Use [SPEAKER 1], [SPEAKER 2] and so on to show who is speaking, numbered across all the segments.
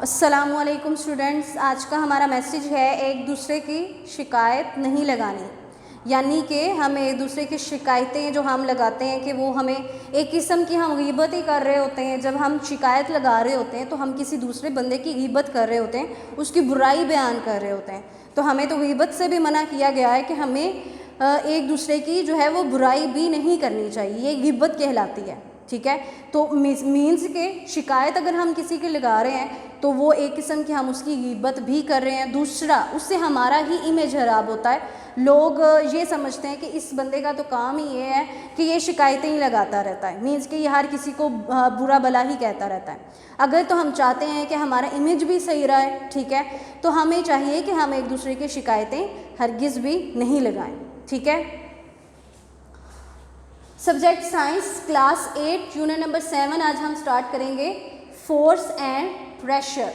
[SPEAKER 1] अस्सलामुअलैकुम स्टूडेंट्स, आज का हमारा मैसेज है एक दूसरे की शिकायत नहीं लगानी। यानी कि हम एक दूसरे की शिकायतें जो हम लगाते हैं कि वो हमें एक किस्म की हम गीबत ही कर रहे होते हैं। जब हम शिकायत लगा रहे होते हैं तो हम किसी दूसरे बंदे की गीबत कर रहे होते हैं, उसकी बुराई बयान कर रहे होते हैं। तो हमें तो गीबत से भी मना किया गया है कि हमें एक दूसरे की जो है वो बुराई भी नहीं करनी चाहिए, ये गीबत कहलाती है। ठीक है, तो मीन्स के शिकायत अगर हम किसी के लगा रहे हैं तो वो एक किस्म की हम उसकी गीबत भी कर रहे हैं। दूसरा, उससे हमारा ही इमेज खराब होता है। लोग ये समझते हैं कि इस बंदे का तो काम ही ये है कि ये शिकायतें ही लगाता रहता है, मीन्स कि ये हर किसी को बुरा भला ही कहता रहता है। अगर तो हम चाहते हैं कि हमारा इमेज भी सही रहे, ठीक है, तो हमें चाहिए कि हम एक दूसरे की शिकायतें हरगिज़ भी नहीं लगाएं। ठीक है, subject science class 8 unit number 7 आज हम स्टार्ट करेंगे फोर्स एंड प्रेशर।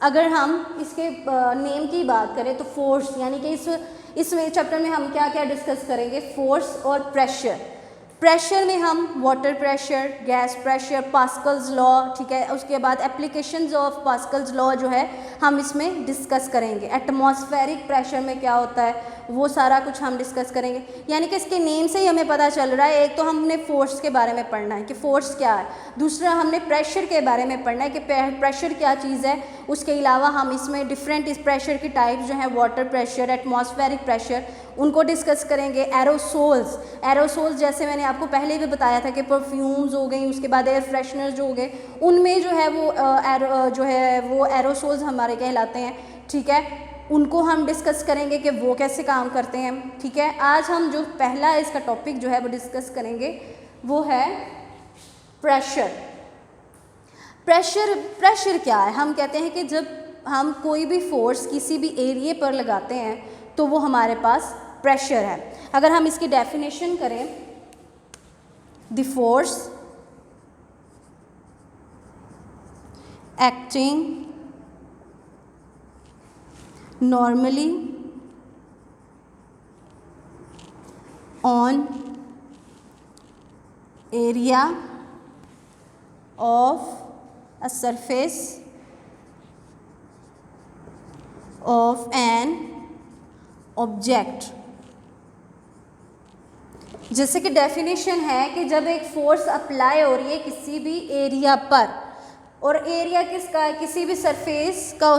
[SPEAKER 1] अगर हम इसके नेम की बात करें तो फोर्स यानी कि इस चैप्टर में हम क्या क्या डिस्कस करेंगे, फोर्स और प्रेशर। प्रेशर में हम water pressure, gas pressure, Pascal's law, ठीक है, उसके बाद एप्लीकेशंस ऑफ पास्कल्स लॉ जो है हम इसमें डिस्कस करेंगे। एटमॉस्फेरिक प्रेशर में क्या होता है वो सारा कुछ हम डिस्कस करेंगे। यानी कि इसके नेम से ही हमें पता चल रहा है, एक तो हमने फोर्स के बारे में पढ़ना है कि फोर्स क्या है, दूसरा हमने प्रेशर के बारे में पढ़ना है कि प्रेशर क्या चीज़ है। उसके अलावा हम इसमें डिफरेंट इस प्रेशर की टाइप्स जो हैं, वाटर प्रेशर, एटमॉस्फेरिक प्रेशर, उनको डिस्कस करेंगे। एरोसोल्स जैसे मैंने आपको पहले भी बताया था कि परफ्यूम्स हो गई, उसके बाद एयर फ्रेशनर जो हो गए, उनमें जो है वो एरोसोल्स हमारे कहलाते हैं। ठीक है, उनको हम डिस्कस करेंगे कि वो कैसे काम करते हैं। ठीक है, आज हम जो पहला इसका टॉपिक जो है वो डिस्कस करेंगे वो है प्रेशर। प्रेशर क्या है? हम कहते हैं कि जब हम कोई भी फोर्स किसी भी एरिया पर लगाते हैं तो वो हमारे पास प्रेशर है। अगर हम इसकी डेफिनेशन करें, the force acting normally on area of a surface of an object। जैसे कि डेफिनेशन है कि जब एक फोर्स अप्लाई हो रही है किसी भी एरिया पर, और एरिया किसका है, किसी भी सरफेस का,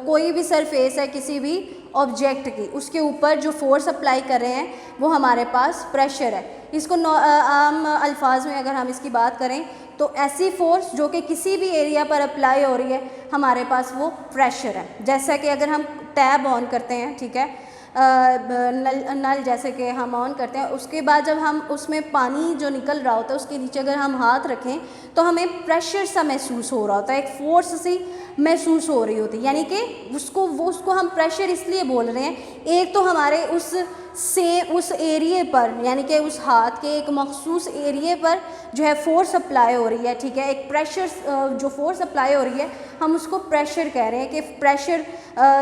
[SPEAKER 1] कोई भी सरफेस है किसी भी ऑब्जेक्ट की, उसके ऊपर जो फोर्स अप्लाई कर रहे हैं वो हमारे पास प्रेशर है। इसको आम अल्फाज में अगर हम इसकी बात करें तो ऐसी फोर्स जो कि किसी भी एरिया पर अप्लाई हो रही है हमारे पास वो प्रेशर है। जैसा कि अगर हम टैब ऑन करते हैं, ठीक है, नल जैसे कि हम ऑन करते हैं, उसके बाद जब हम उसमें पानी जो निकल रहा होता है उसके नीचे अगर हम हाथ रखें तो हमें प्रेशर सा महसूस हो रहा होता है, एक फोर्स सी महसूस हो रही होती है। यानी कि उसको हम प्रेशर इसलिए बोल रहे हैं, एक तो हमारे उस एरिए पर यानी कि उस हाथ के एक मखसूस एरिए पर जो है फोर्स अप्लाई हो रही है। ठीक है, एक प्रेशर जो फोर्स अप्लाई हो रही है हम उसको प्रेशर कह रहे हैं कि प्रेशर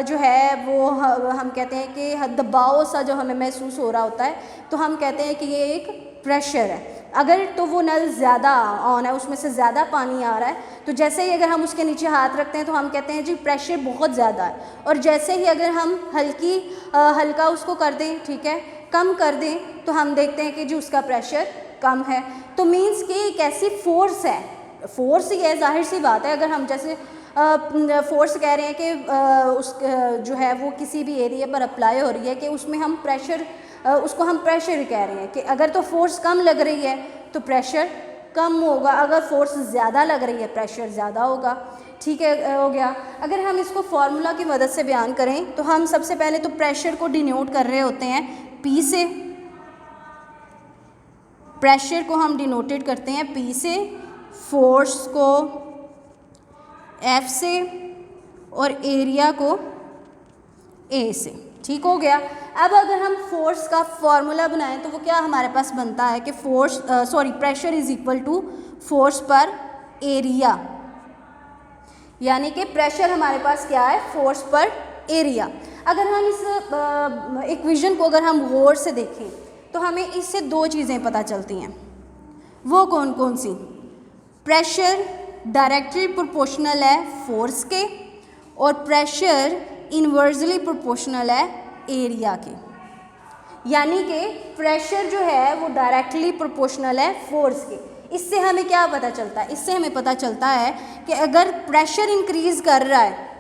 [SPEAKER 1] जो है वो हम कहते हैं कि दबाव सा जो हमें महसूस हो रहा होता है तो हम कहते हैं कि ये एक प्रेशर है। अगर तो वो नल ज़्यादा ऑन है, उसमें से ज़्यादा पानी आ रहा है, तो जैसे ही अगर हम उसके नीचे हाथ रखते हैं तो हम कहते हैं जी प्रेशर बहुत ज़्यादा है। और जैसे ही अगर हम हल्का उसको कर दें, ठीक है, कम कर दें, तो हम देखते हैं कि जी उसका प्रेशर कम है। तो मीन्स कि एक ऐसी फोर्स है, फोर्स ही है, जाहिर सी बात है। अगर हम जैसे फोर्स कह रहे हैं कि जो है वो किसी भी एरिया पर अप्लाई हो रही है कि उसमें हम प्रेशर, उसको हम प्रेशर कह रहे हैं कि अगर तो फोर्स कम लग रही है तो प्रेशर कम होगा, अगर फोर्स ज़्यादा लग रही है प्रेशर ज़्यादा होगा। ठीक है, हो गया। अगर हम इसको फार्मूला की मदद से बयान करें तो हम सबसे पहले तो प्रेशर को डिनोट कर रहे होते हैं P से, प्रेशर को हम डिनोटेड करते हैं P से, फोर्स को F से और एरिया को A से। ठीक हो गया। अब अगर हम फोर्स का फॉर्मूला बनाएं तो वो क्या हमारे पास बनता है कि pressure is equal to force per area. यानी कि प्रेशर हमारे पास क्या है, फोर्स पर एरिया। अगर हम इस इक्वेशन को अगर हम गौर से देखें तो हमें इससे दो चीज़ें पता चलती हैं। वो कौन कौन सी? प्रेशर डायरेक्टली प्रोपोर्शनल है फोर्स के और प्रेशर इन्वर्सली प्रोपोर्शनल है एरिया के। यानी कि प्रेशर जो है वो डायरेक्टली प्रोपोर्शनल है फोर्स के। इससे हमें क्या पता चलता है? इससे हमें पता चलता है कि अगर प्रेशर इंक्रीज़ कर रहा है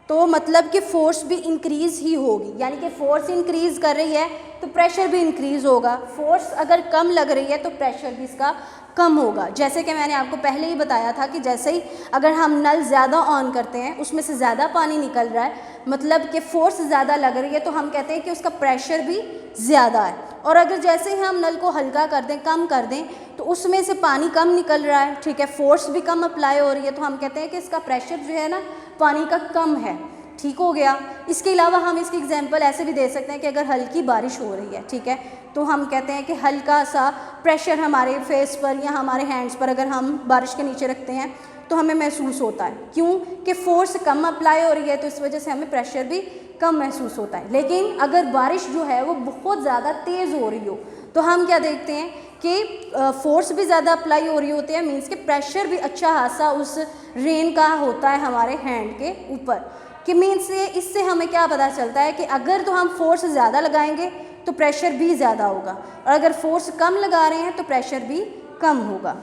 [SPEAKER 1] तो मतलब कि फोर्स भी इंक्रीज़ ही होगी। यानी कि फोर्स इंक्रीज़ कर रही है तो प्रेशर भी इंक्रीज़ होगा। फोर्स अगर कम लग रही है तो प्रेशर भी इसका कम होगा। जैसे कि मैंने आपको पहले ही बताया था कि जैसे ही अगर हम नल ज़्यादा ऑन करते हैं, उसमें से ज़्यादा पानी निकल रहा है, मतलब कि फ़ोर्स ज़्यादा लग रही है, तो हम कहते हैं कि उसका प्रेशर भी ज़्यादा है। और अगर जैसे ही हम नल को हल्का कर दें, कम कर दें, तो उसमें से पानी कम निकल रहा है, ठीक है, फोर्स भी कम अप्लाई हो रही है, तो हम कहते हैं कि इसका प्रेशर जो है ना पानी का कम है। ठीक हो गया। इसके अलावा हम इसकी एग्जांपल ऐसे भी दे सकते हैं कि अगर हल्की बारिश हो रही है, ठीक है, तो हम कहते हैं कि हल्का सा प्रेशर हमारे फेस पर या हमारे हैंड्स पर अगर हम बारिश के नीचे रखते हैं तो हमें महसूस होता है। क्यों? कि फोर्स कम अप्लाई हो रही है, तो इस वजह से हमें प्रेशर भी कम महसूस होता है। लेकिन अगर बारिश जो है वो बहुत ज़्यादा तेज़ हो रही हो तो हम क्या देखते हैं कि फोर्स भी ज़्यादा अप्लाई हो रही होती है, मीन्स कि प्रेशर भी अच्छा खासा उस रेन का होता है हमारे हैंड के ऊपर। कि मीन्स इससे हमें क्या पता चलता है कि अगर तो हम फोर्स ज़्यादा लगाएंगे तो प्रेशर भी ज़्यादा होगा, और अगर फोर्स कम लगा रहे हैं तो प्रेशर भी कम होगा।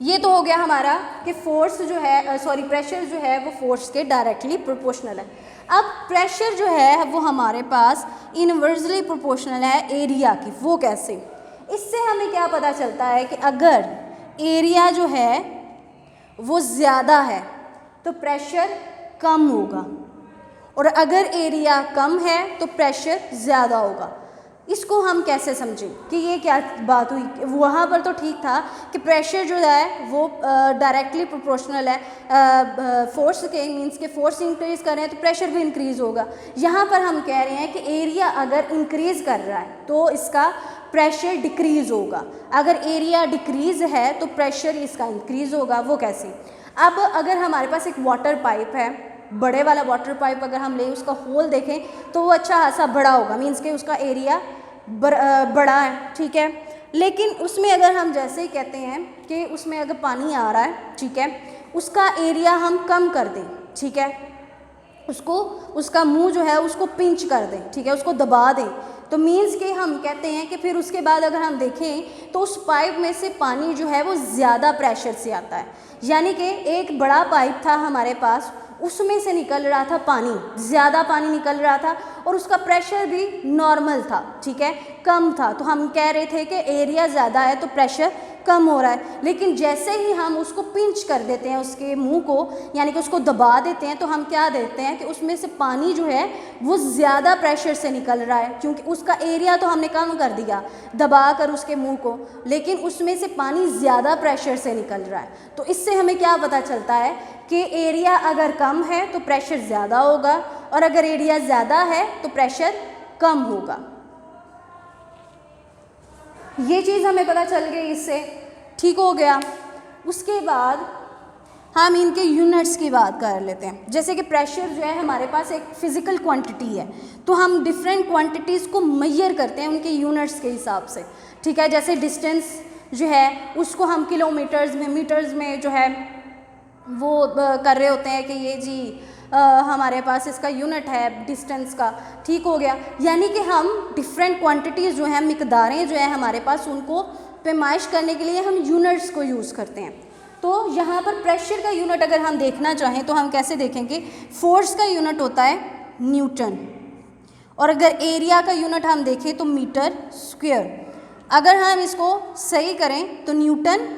[SPEAKER 1] ये तो हो गया हमारा कि फोर्स जो है प्रेशर जो है वो फोर्स के डायरेक्टली प्रोपोर्शनल है। अब प्रेशर जो है वो हमारे पास इनवर्सली प्रोपोर्शनल है एरिया की। वो कैसे? इससे हमें क्या पता चलता है कि अगर एरिया जो है वो ज़्यादा है तो प्रेशर कम होगा, और अगर एरिया कम है तो प्रेशर ज़्यादा होगा। इसको हम कैसे समझें कि ये क्या बात हुई? वहाँ पर तो ठीक था कि प्रेशर जो है वो डायरेक्टली प्रोपोर्शनल है फोर्स के, मीन्स के फोर्स इंक्रीज़ कर रहे हैं तो प्रेशर भी इंक्रीज़ होगा। यहाँ पर हम कह रहे हैं कि एरिया अगर इंक्रीज़ कर रहा है तो इसका प्रेशर डिक्रीज़ होगा, अगर एरिया डिक्रीज़ है तो प्रेशर इसका इंक्रीज़ होगा। वो कैसे? अब अगर हमारे पास एक वाटर पाइप है, बड़े वाला वाटर पाइप अगर हम लें, उसका होल देखें तो वो अच्छा खासा बड़ा होगा, मीन्स कि उसका एरिया बड़ा है, ठीक है। लेकिन उसमें अगर हम जैसे ही कहते हैं कि उसमें अगर पानी आ रहा है, ठीक है, उसका एरिया हम कम कर दें, ठीक है, उसका मुंह जो है उसको पिंच कर दें, ठीक है, उसको दबा दें, तो मीन्स कि हम कहते हैं कि फिर उसके बाद अगर हम देखें तो उस पाइप में से पानी जो है वो ज़्यादा प्रेशर से आता है। यानी कि एक बड़ा पाइप था हमारे पास, उसमें से निकल रहा था पानी, ज़्यादा पानी निकल रहा था और उसका प्रेशर भी नॉर्मल था, ठीक है, कम था। तो हम कह रहे थे कि एरिया ज़्यादा है तो प्रेशर कम हो रहा है। लेकिन जैसे ही हम उसको पिंच कर देते हैं, उसके मुंह को, यानी कि उसको दबा देते हैं, तो हम क्या देखते हैं कि उसमें से पानी जो है वो ज़्यादा प्रेशर से निकल रहा है, क्योंकि उसका एरिया तो हमने कम कर दिया दबा कर उसके मुंह को, लेकिन उसमें से पानी ज़्यादा प्रेशर से निकल रहा है। तो इससे हमें क्या पता चलता है कि एरिया अगर कम है तो प्रेशर ज़्यादा होगा, और अगर एरिया ज़्यादा है तो प्रेशर कम होगा। ये चीज़ हमें पता चल गई इससे, ठीक हो गया। उसके बाद हम इनके यूनिट्स की बात कर लेते हैं। जैसे कि प्रेशर जो है हमारे पास एक फिज़िकल क्वांटिटी है, तो हम डिफरेंट क्वांटिटीज़ को मेजर करते हैं उनके यूनिट्स के हिसाब से, ठीक है। जैसे डिस्टेंस जो है उसको हम किलोमीटर्स में, मीटर्स में जो है वो कर रहे होते हैं कि ये जी हमारे पास इसका यूनिट है डिस्टेंस का, ठीक हो गया। यानी कि हम डिफरेंट क्वांटिटीज़ जो हैं, मिकदारें जो है हमारे पास, उनको पैमाइश करने के लिए हम यूनिट्स को यूज़ करते हैं। तो यहाँ पर प्रेशर का यूनिट अगर हम देखना चाहें तो हम कैसे देखेंगे? फोर्स का यूनिट होता है न्यूटन, और अगर एरिया का यूनिट हम देखें तो मीटर स्क्वायर। अगर हम इसको सही करें तो न्यूटन,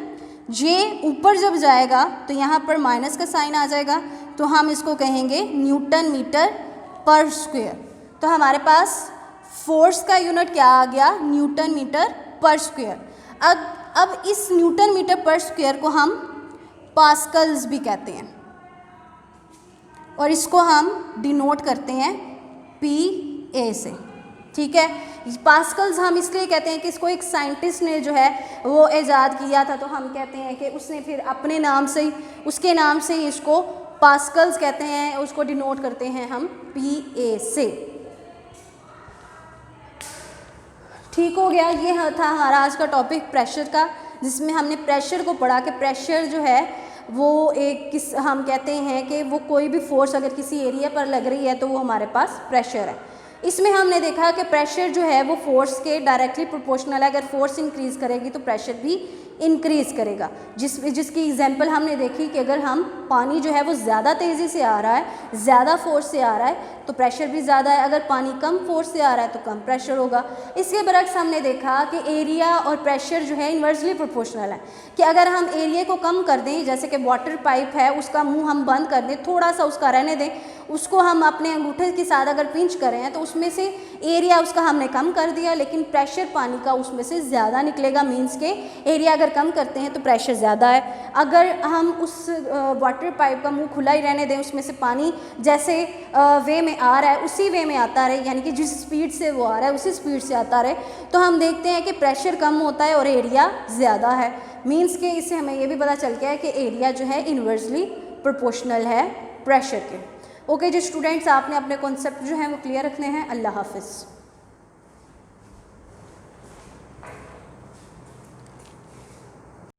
[SPEAKER 1] जे ऊपर जब जाएगा तो यहाँ पर माइनस का साइन आ जाएगा, तो हम इसको कहेंगे न्यूटन मीटर पर स्क्वायर। तो हमारे पास फोर्स का यूनिट क्या आ गया? न्यूटन मीटर पर स्क्वायर। अब इस न्यूटन मीटर पर स्क्वायर को हम पास्कल्स भी कहते हैं, और इसको हम डिनोट करते हैं PA से, ठीक है। पास्कल्स हम इसलिए कहते हैं कि इसको एक साइंटिस्ट ने जो है वो ईजाद किया था, तो हम कहते हैं कि उसने फिर अपने नाम से ही, उसके नाम से ही इसको पास्कल्स कहते हैं, उसको डिनोट करते हैं हम PA से, ठीक हो गया। ये था हमारा आज का टॉपिक प्रेशर का, जिसमें हमने प्रेशर को पढ़ा कि प्रेशर जो है वो हम कहते हैं कि वो कोई भी फोर्स अगर किसी एरिया पर लग रही है तो वो हमारे पास प्रेशर है। इसमें हमने देखा कि प्रेशर जो है वो फोर्स के डायरेक्टली प्रोपोर्शनल है। अगर फोर्स इंक्रीज़ करेगी तो प्रेशर भी इंक्रीज़ करेगा। जिसकी एग्जांपल हमने देखी कि अगर हम पानी जो है वो ज़्यादा तेज़ी से आ रहा है, ज़्यादा फोर्स से आ रहा है तो प्रेशर भी ज़्यादा है, अगर पानी कम फोर्स से आ रहा है तो कम प्रेशर होगा। इसके बरक्स हमने देखा कि एरिया और प्रेशर जो है इन्वर्सली प्रोपोर्शनल है, कि अगर हम एरिया को कम कर दें, जैसे कि वाटर पाइप है उसका मुँह हम बंद कर दें, थोड़ा सा उसका रहने दें, उसको हम अपने अंगूठे के साथ अगर पिंच करें हैं तो उसमें से एरिया उसका हमने कम कर दिया, लेकिन प्रेशर पानी का उसमें से ज़्यादा निकलेगा। मीन्स के एरिया अगर कम करते हैं तो प्रेशर ज़्यादा है। अगर हम उस वाटर पाइप का मुंह खुला ही रहने दें, उसमें से पानी जैसे वे में आ रहा है उसी वे में आता रहे, यानी कि जिस स्पीड से वो आ रहा है उसी स्पीड से आता रहे, तो हम देखते हैं कि प्रेशर कम होता है और एरिया ज़्यादा है। मीन्स के इससे हमें ये भी पता चल गया है कि एरिया जो है इन्वर्सली प्रोपोर्शनल है प्रेशर के। ओके जी स्टूडेंट्स, आपने अपने कॉन्सेप्ट जो हैं वो क्लियर रखने हैं। अल्लाह हाफिज़।